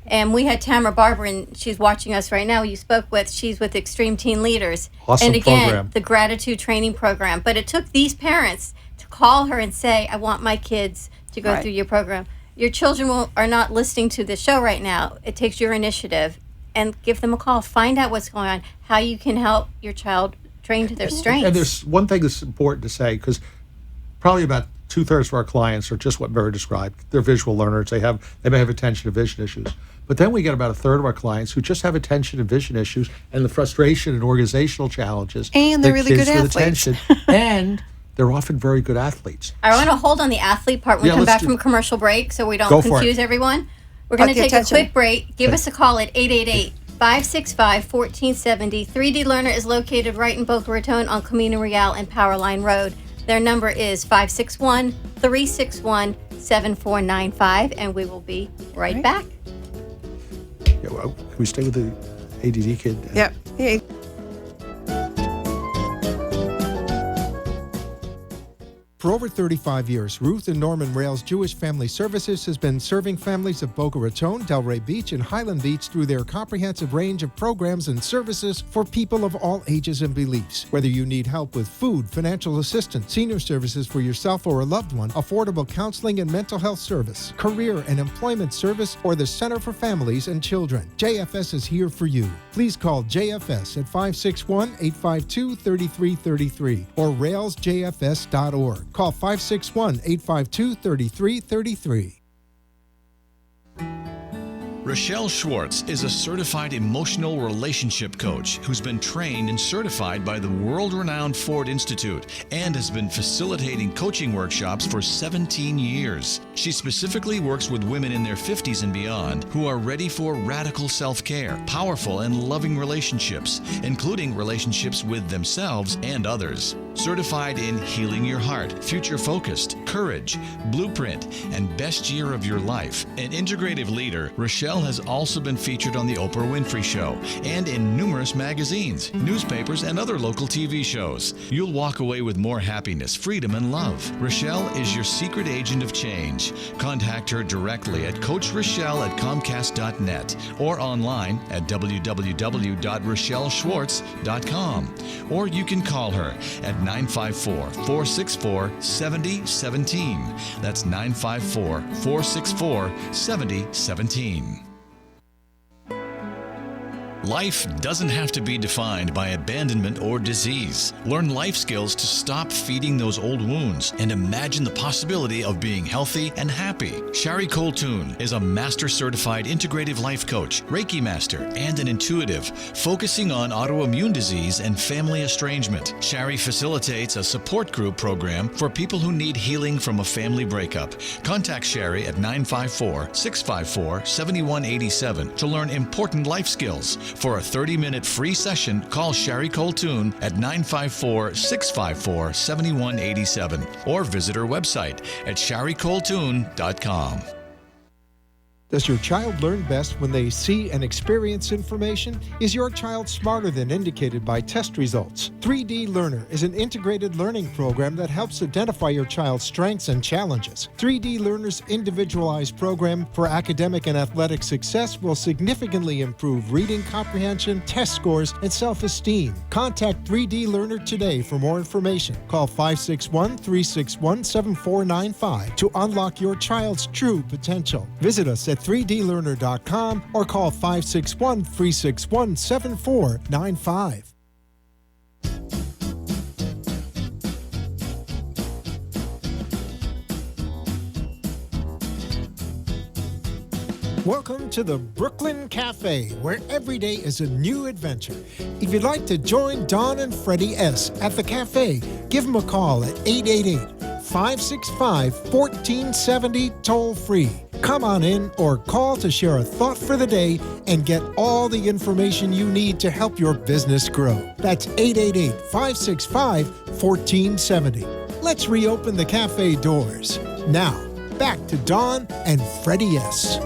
And we had Tamara Barber, and she's watching us right now. You spoke with, she's with Extreme Teen Leaders. Awesome and again, program. the gratitude training program. But it took these parents to call her and say, I want my kids to go through your program. Your children are not listening to the show right now. It takes your initiative. And give them a call. Find out what's going on, how you can help your child train to their strengths. And there's one thing that's important to say, because probably about 2/3 of our clients are just what Mary described. They're visual learners. They may have attention and vision issues. But then we get about 1/3 of our clients who just have attention and vision issues and the frustration and organizational challenges. And they're really good athletes. Attention, and they're often very good athletes. I want to hold on the athlete part when we come back from commercial break so we don't confuse everyone. We're going to take a quick break. Give us a call at 888-565-1470. 3D Learner is located right in Boca Raton on Camino Real and Powerline Road. Their number is 561-361-7495, and we will be right back. Yeah, well, can we stay with the ADD kid? Yep. Yeah. For over 35 years, Ruth and Norman Rails Jewish Family Services has been serving families of Boca Raton, Delray Beach, and Highland Beach through their comprehensive range of programs and services for people of all ages and beliefs. Whether you need help with food, financial assistance, senior services for yourself or a loved one, affordable counseling and mental health service, career and employment service, or the Center for Families and Children, JFS is here for you. Please call JFS at 561-852-3333 or railsjfs.org. Call 561-852-3333. Rochelle Schwartz is a certified emotional relationship coach who's been trained and certified by the world-renowned Ford Institute and has been facilitating coaching workshops for 17 years. She specifically works with women in their 50s and beyond who are ready for radical self-care, powerful and loving relationships, including relationships with themselves and others. Certified in healing your heart, future-focused, Courage, Blueprint, and Best Year of Your Life. An integrative leader, Rochelle has also been featured on The Oprah Winfrey Show and in numerous magazines, newspapers, and other local TV shows. You'll walk away with more happiness, freedom, and love. Rochelle is your secret agent of change. Contact her directly at coachrochelle@comcast.net or online at www.rochelleschwartz.com. Or you can call her at 954-464-7017. That's 954-464-7017. Life doesn't have to be defined by abandonment or disease. Learn life skills to stop feeding those old wounds and imagine the possibility of being healthy and happy. Shari Coltoon is a master certified integrative life coach, Reiki master, and an intuitive, focusing on autoimmune disease and family estrangement. Shari facilitates a support group program for people who need healing from a family breakup. Contact Shari at 954-654-7187 to learn important life skills. For a 30-minute free session, call Shari Coltoon at 954-654-7187 or visit her website at sharicoltoon.com. Does your child learn best when they see and experience information? Is your child smarter than indicated by test results? 3D Learner is an integrated learning program that helps identify your child's strengths and challenges. 3D Learner's individualized program for academic and athletic success will significantly improve reading comprehension, test scores, and self-esteem. Contact 3D Learner today for more information. Call 561-361-7495 to unlock your child's true potential. Visit us at 3dlearner.com or call 561-361-7495. Welcome to the Brooklyn Cafe, where every day is a new adventure. If you'd like to join Don and Freddy S. at the cafe, give them a call at 888-565-1470 toll-free. Come on in or call to share a thought for the day and get all the information you need to help your business grow. That's 888-565-1470. Let's reopen the cafe doors. Now, back to Dawn and Freddy S.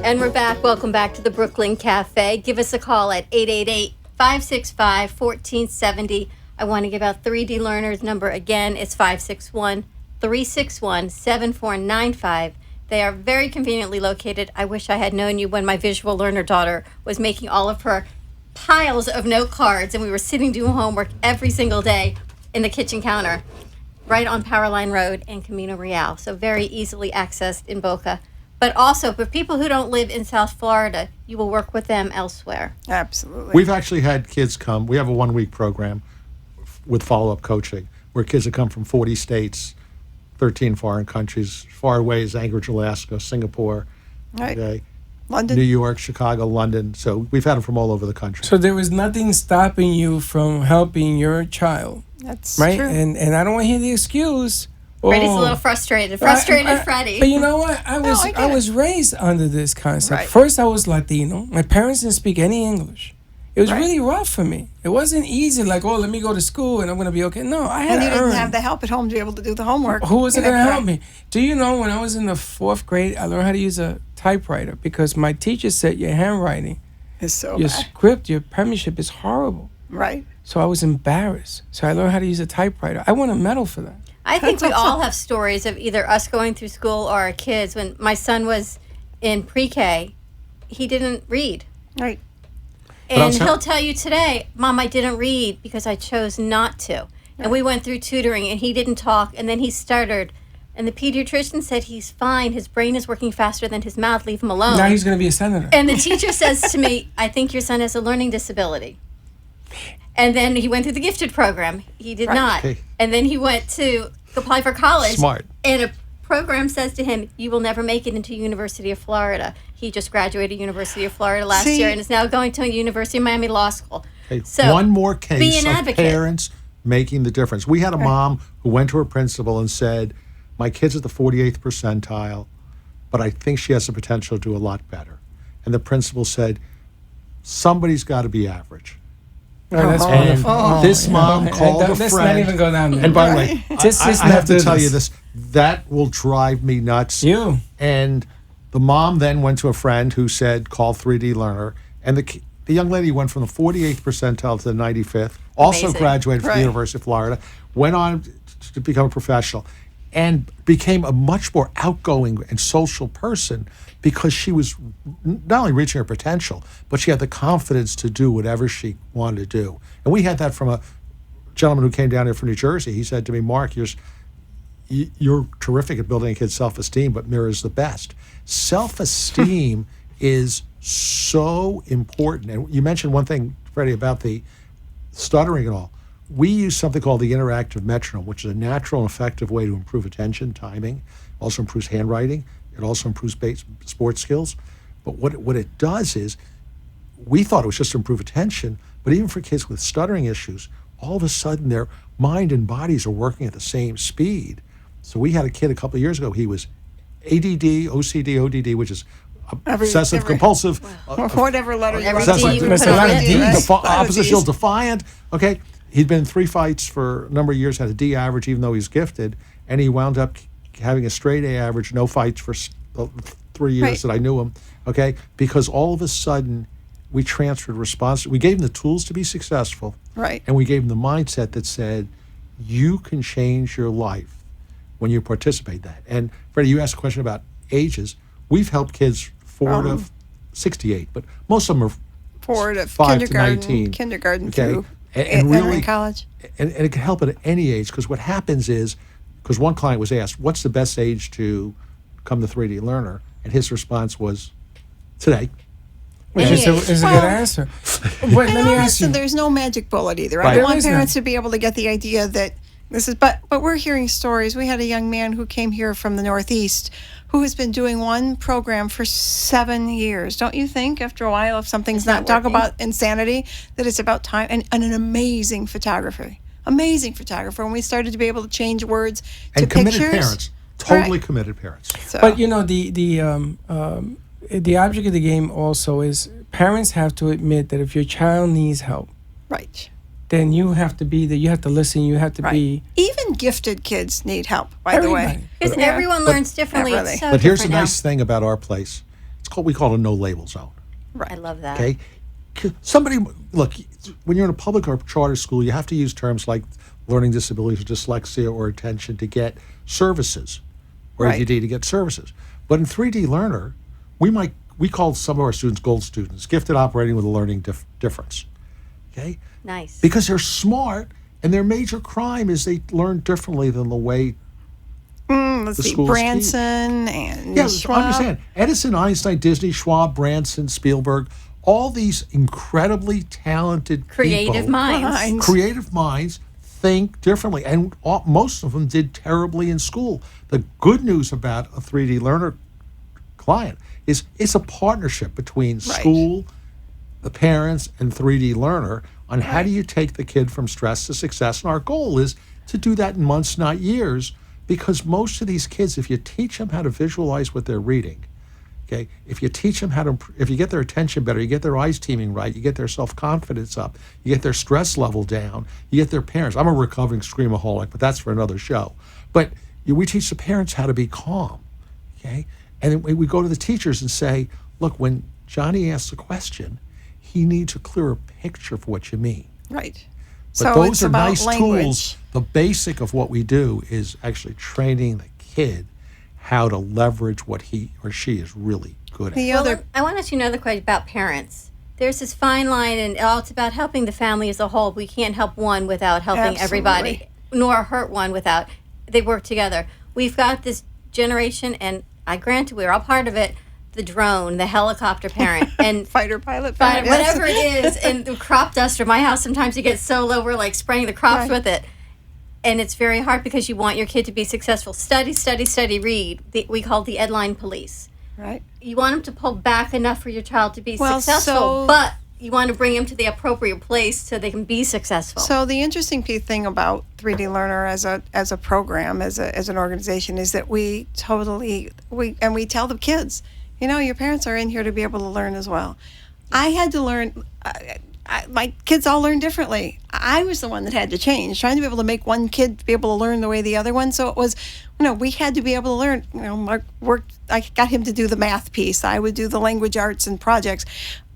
And we're back. Welcome back to the Brooklyn Cafe. Give us a call at 888-565-1470. I want to give out 3D Learner's number again. It's 561-361-7495. They are very conveniently located. I wish I had known you when my visual learner daughter was making all of her piles of note cards and we were sitting doing homework every single day in the kitchen counter right on Powerline Road in Camino Real. So very easily accessed in Boca. But also, for people who don't live in South Florida, you will work with them elsewhere. Absolutely. We've actually had kids come. We have a 1-week program with follow-up coaching where kids have come from 40 states, 13 foreign countries, far away as Anchorage, Alaska, Singapore, Right. okay, London. New York, Chicago, London. So we've had them from all over the country. So there was nothing stopping you from helping your child, That's right? true. And I don't want to hear the excuse. Freddy's "Oh, a little frustrated. But Freddy. you know what? I I get was raised under this concept. Right. First, I was Latino. My parents didn't speak any English. It was Right. really rough for me. It wasn't easy. Like, oh, let me go to school and I'm gonna be okay. No, I had and you to didn't earn. have the help at home to be able to do the homework. Who was You going to know, help me? Do you know when I was in the 4th grade, I learned how to use a typewriter because my teacher said your handwriting, It's so your bad. script, your penmanship is horrible. Right. So I was embarrassed. So I learned how to use a typewriter. I won a medal for that. I think we all have stories of either us going through school or our kids. When my son was in pre-K, he didn't read. Right. I'll And tell- he'll tell you today, Mom, I didn't read because I chose not to. And we went through tutoring and he didn't talk and then he stuttered. And the pediatrician said he's fine. His brain is working faster than his mouth. Leave him alone. Now he's going to be a senator. And the teacher says to me, I think your son has a learning disability. And then he went through the gifted program. He did not. Okay. And then he went to apply for college. Smart. And a program says to him, you will never make it into University of Florida. He just graduated University of Florida last See- year and is now going to University of Miami Law School. Hey, So, one more be case an of advocate. parents making the difference. We had a mom who went to her principal and said, my kid's at the 48th percentile, but I think she has the potential to do a lot better. And the principal said, somebody's got to be average. Oh, that's Oh. wonderful. Oh. This mom And called a let's friend. not even go down there. And by the way, Just I not have to do tell this. you this. That will drive me nuts. You. And the mom then went to a friend who said, call 3D Learner. And the young lady went from the 48th percentile to the 95th, also Amazing. graduated from Right. the University of Florida, went on to become a professional, and became a much more outgoing and social person because she was not only reaching her potential, but she had the confidence to do whatever she wanted to do. And we had that from a gentleman who came down here from New Jersey. He said to me, Mark, you're terrific at building a kid's self-esteem, but Mira's the best. Self-esteem is so important. And you mentioned one thing, Freddie, about the stuttering and all. We use something called the interactive metronome, which is a natural and effective way to improve attention, timing, also improves handwriting. It also improves sports skills. But what it does is, we thought it was just to improve attention, but even for kids with stuttering issues, all of a sudden their mind and bodies are working at the same speed. So we had a kid a couple of years ago, he was ADD, OCD, ODD, which is obsessive compulsive. Whatever letter you Every want. D you can There's put a lot on of it. Ds. Oppositional defiant. Okay, he'd been in 3 fights for a number of years, had a D average, even though he's gifted, and he wound up having a straight A average, no fights for 3 years Right. that I knew him. Okay, because all of a sudden we transferred response. We gave him the tools to be successful, Right. and we gave him the mindset that said, you can change your life when you participate in that. And Freddie, you asked a question about ages. We've helped kids 4 to 68, but most of them are 4 to 5 to kindergarten, 19. kindergarten Okay. through And entering really, college. and it can help at any age, because what happens is, because one client was asked, what's the best age to come to 3D Learner? And his response was, today. Which is a Well, good answer. Wait, let me ask you. There's no magic bullet either. Right. I There want is parents none. to be able to get the idea that this is, but we're hearing stories. We had a young man who came here from the Northeast who has been doing one program for 7 years. Don't you think, after a while, if something's not talk working. about insanity, that it's about time, and an amazing photographer. Amazing photographer. When we started to be able to change words to And committed pictures. parents, totally Right. committed parents. So, But you know, the object of the game also is parents have to admit that if your child needs help, right. then you have to be there. You have to listen. You have to Right. be. Even gifted kids need help, by the way. Everybody. Because Yeah. everyone learns differently. really. It's so But here's the different nice thing about our place. We call it a no label zone. now. I love that. Okay, somebody look. When you're in a public or charter school, you have to use terms like learning disabilities, or dyslexia, or attention to get services, or Right. ADD to get services. But in 3D Learner, we call some of our students gold students, gifted operating with a learning difference. Okay, Nice. because they're smart, and their major crime is they learn differently than the way. Let's The see, schools Branson and Yeah, Schwab. understand. Edison, Einstein, Disney, Schwab, Branson, Spielberg, all these incredibly talented Creative people, minds. creative minds think differently, and most of them did terribly in school. The good news about a 3D Learner client is it's a partnership between school, the parents, and 3D Learner on how do you take the kid from stress to success. And our goal is to do that in months, not years, because most of these kids, if you teach them how to visualize what they're reading, okay, if you teach them how to, if you get their attention better, you get their eyes teaming right, you get their self-confidence up, you get their stress level down, you get their parents. I'm a recovering screamaholic, but that's for another show. But we teach the parents how to be calm, okay? And then we go to the teachers and say, look, when Johnny asks a question, he needs a clearer picture for what you mean. Right. But So those it's are about nice language. tools. The basic of what we do is actually training the kid how to leverage what he or she is really good at. The Well, other I want to ask you another question about parents. There's this fine line, and it's about helping the family as a whole. We can't help one without helping everybody, nor hurt one without they work together. We've got this generation, and I granted we're all part of it. The drone, the helicopter parent, and fighter pilot, Fine, yes. whatever it is, and the crop duster. My house sometimes you get so low we're like spraying the crops Right. with it, and it's very hard because you want your kid to be successful. Study, study, study, read. We call the Edline police. Right. You want them to pull back enough for your child to be Well, successful, so- but you want to bring them to the appropriate place so they can be successful. So the interesting thing about 3D Learner as a program, as an organization, is that we tell the kids, your parents are in here to be able to learn as well. I had to learn. my kids all learn differently. I was the one that had to change, trying to be able to make one kid be able to learn the way the other one. So it was, we had to be able to learn. Mark worked. I got him to do the math piece. I would do the language arts and projects.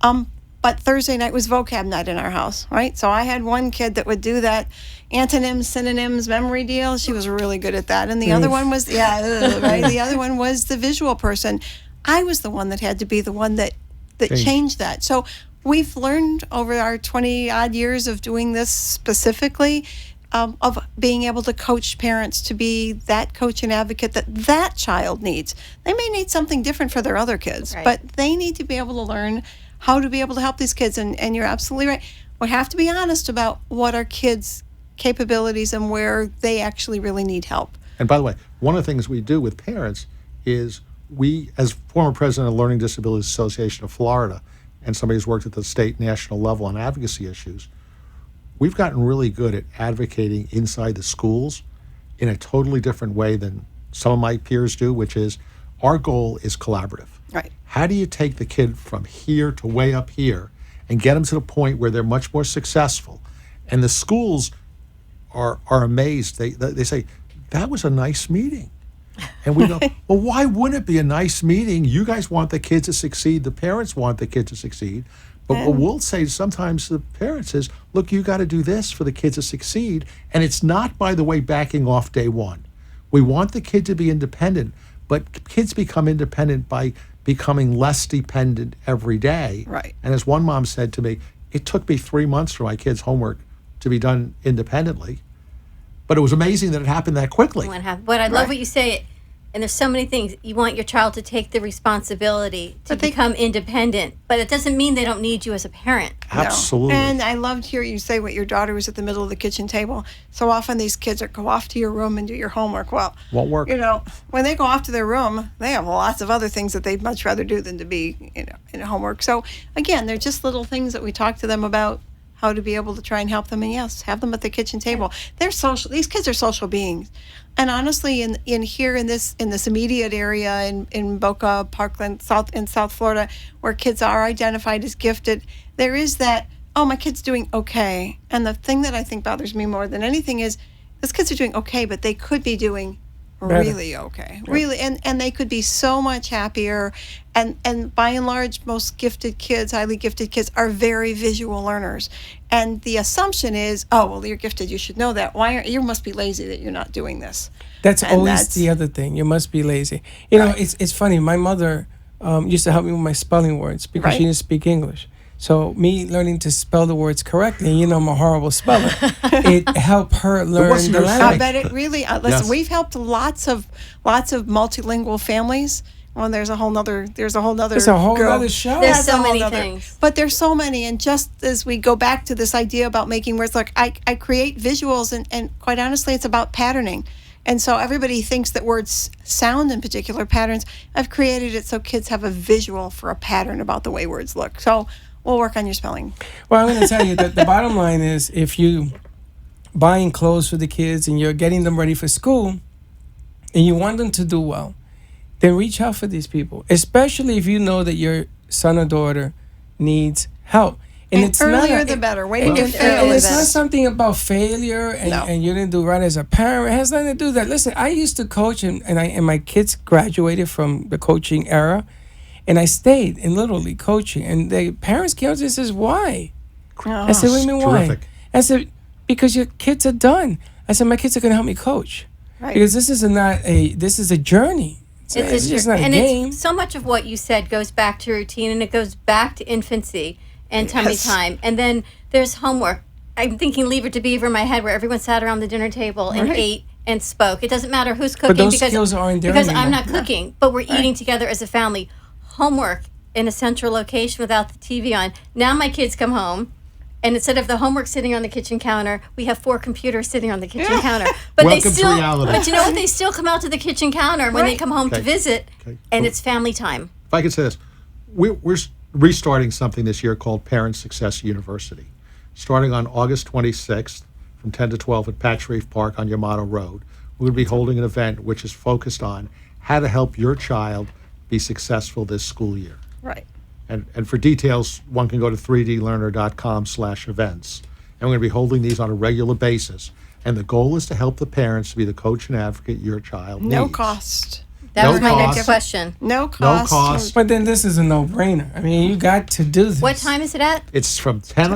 But Thursday night was vocab night in our house, right? So I had one kid that would do that antonyms, synonyms, memory deal. She was really good at that. And the other one was, right? The other one was the visual person. I was the one that had to be the one that changed that. So we've learned over our 20 odd years of doing this specifically, of being able to coach parents to be that coach and advocate that child needs. They may need something different for their other kids, but they need to be able to learn how to be able to help these kids. And you're absolutely right. We have to be honest about what our kids' capabilities and where they actually really need help. And by the way, one of the things we do with parents is we, as former president of the Learning Disabilities Association of Florida, and somebody who's worked at the state, national level on advocacy issues, we've gotten really good at advocating inside the schools in a totally different way than some of my peers do, which is our goal is collaborative. Right. How do you take the kid from here to way up here and get them to the point where they're much more successful? And the schools are amazed. They say, that was a nice meeting. And we go, well, why wouldn't it be a nice meeting? You guys want the kids to succeed. The parents want the kids to succeed. But what we'll say sometimes to the parents is, look, you got to do this for the kids to succeed. And it's not, by the way, backing off day one. We want the kid to be independent, but kids become independent by becoming less dependent every day. Right. And as one mom said to me, it took me 3 months for my kids' homework to be done independently. But it was amazing that it happened that quickly. But I love what you say, and there's so many things. You want your child to take the responsibility to become independent, but it doesn't mean they don't need you as a parent. Absolutely. No. And I loved hearing you say what your daughter was at the middle of the kitchen table. So often these kids go off to your room and do your homework. Well, won't work. When they go off to their room, they have lots of other things that they'd much rather do than to be, in homework. So again, they're just little things that we talk to them about, how to be able to try and help them, and yes, have them at the kitchen table. They're social. These kids are social beings, and honestly, in this immediate area in Boca, Parkland, South Florida, where kids are identified as gifted, there is that. Oh, my kid's doing okay. And the thing that I think bothers me more than anything is, these kids are doing okay, but they could be doing really okay, really, and they could be so much happier. And by and large, most gifted kids, highly gifted kids, are very visual learners. And the assumption is, oh, well, you're gifted, you should know that. You must be lazy that you're not doing this. That's always the other thing. You must be lazy. It's funny. My mother used to help me with my spelling words because she didn't speak English. So me learning to spell the words correctly, I'm a horrible speller. It helped her learn the language. I bet it really. Listen, we've helped lots of multilingual families. Well, there's a whole nother It's a whole other show. There's so many things. But there's so many, and just as we go back to this idea about making words, like I create visuals, and quite honestly, it's about patterning. And so everybody thinks that words sound in particular patterns. I've created it so kids have a visual for a pattern about the way words look. So we'll work on your spelling. Well, I'm going to tell you that the bottom line is, if you buying clothes for the kids and you're getting them ready for school and you want them to do well, then reach out for these people, especially if you know that your son or daughter needs help. And it's earlier the better. Waiting to fail and is it's not something about failure and you didn't do right as a parent. It has nothing to do with that. Listen, I used to coach and my kids graduated from the coaching era, and I stayed in Little League coaching. And the parents came up to me and says, why? I said, what do you mean why? Terrific. I said, because your kids are done. I said, my kids are going to help me coach. Right. Because this is a journey. It's just not a game. So much of what you said goes back to routine, and it goes back to infancy and tummy time. And then there's homework. I'm thinking Leave It to Beaver in my head, where everyone sat around the dinner table and ate and spoke. It doesn't matter who's cooking, But those skills aren't there because anymore. I'm not cooking, but we're eating together as a family. Homework in a central location without the TV on. Now my kids come home, and instead of the homework sitting on the kitchen counter, we have 4 computers sitting on the kitchen counter. But Welcome to reality. But you know what? They still come out to the kitchen counter when they come home to visit, and it's family time. If I could say this, we're restarting something this year called Parent Success University. Starting on August 26th from 10 to 12 at Patch Reef Park on Yamato Road, we're going to be holding an event which is focused on how to help your child be successful this school year. Right. And for details, one can go to 3dlearner.com/events. And we're going to be holding these on a regular basis. And the goal is to help the parents to be the coach and advocate your child No needs. cost. That No was my cost. next question. No cost. cost. But then this is a no-brainer. I mean, you got to do this. What time is it at? It's from 10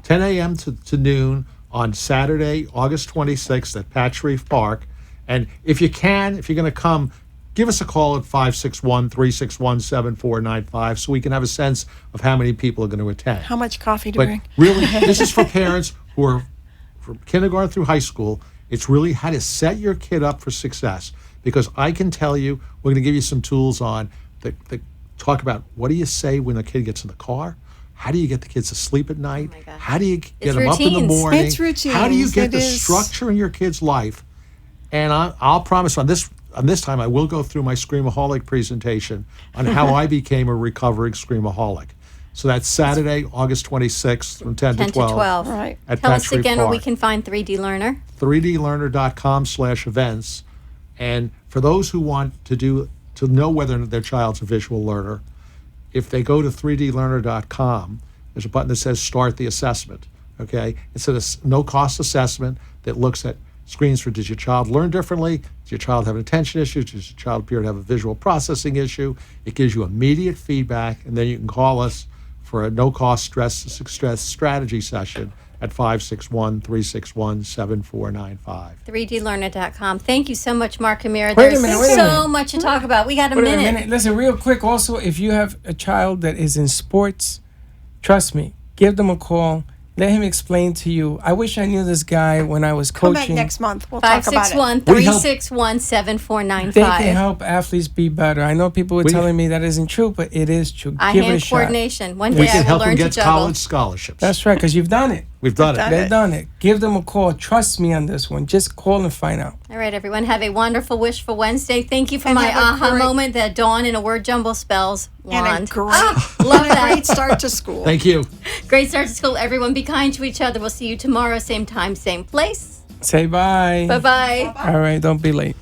a.m. to noon on Saturday, August 26th at Patch Reef Park. And if you're going to come, give us a call at 561-361-7495 so we can have a sense of how many people are going to attend. How much coffee to But bring? really, this is for parents who are from kindergarten through high school. It's really how to set your kid up for success. Because I can tell you, we're going to give you some tools on that talk about what do you say when a kid gets in the car? How do you get the kids to sleep at night? Oh my gosh. How do you get It's them up in the routines. morning? It's routines. How do you get It the is. structure in your kid's life? And I'll promise on this time I will go through my Screamaholic presentation on how I became a recovering Screamaholic. So that's Saturday, August 26th from 10 to 12. Right. At Tell us Patch Reef again where we Park. can find 3D Learner. 3dlearner.com/events. And for those who want to know whether their child's a visual learner, if they go to 3dlearner.com, there's a button that says Start the Assessment. Okay, it's a no-cost assessment that looks at screens for does your child learn differently? Does your child have an attention issue? Does your child appear to have a visual processing issue? It gives you immediate feedback, and then you can call us for a no-cost stress strategy session at 561-361-7495. 3dlearner.com. Thank you so much, Mark Amira. Wait a There's minute, wait a so minute. much to talk about. We got a Wait a minute. minute. Listen, real quick. Also, if you have a child that is in sports, trust me, give them a call. Let him explain to you. I wish I knew this guy when I was Come coaching. back next month. We'll talk about it. 561-361-7495. They can help athletes be better. I know people were We- telling me that isn't true, but it is true. Give it a Eye-hand shot. coordination. One We day I can will help them learn to get juggle. college scholarships. That's right, because you've done it. We've done it. Done They've done it. Give them a call. Trust me on this one. Just call and find out. All right, everyone. Have a wonderful Wish for Wednesday. Thank you for And my have a aha great- moment that Dawn in a word jumble spells And a wand. great, Love and a great that. start to school. Thank you. Great start to school. Everyone be kind to each other. We'll see you tomorrow, same time, same place. Say bye. Bye-bye. All right, don't be late.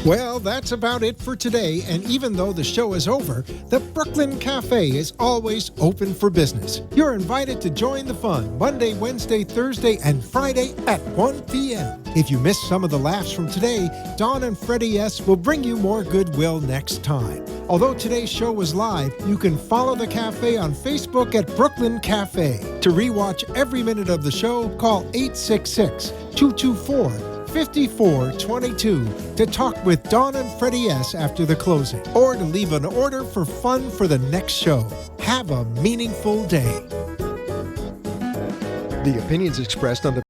Well, that's about it for today, and even though the show is over, the Brooklyn Cafe is always open for business. You're invited to join the fun Monday, Wednesday, Thursday, and Friday at 1 p.m. If you missed some of the laughs from today, Dawn and Freddy S. will bring you more goodwill next time. Although today's show was live, you can follow the cafe on Facebook at Brooklyn Cafe. To rewatch every minute of the show, call 866-224-5422 to talk with Dawn and Freddy S. after the closing, or to leave an order for fun for the next show. Have a meaningful day. The opinions expressed on the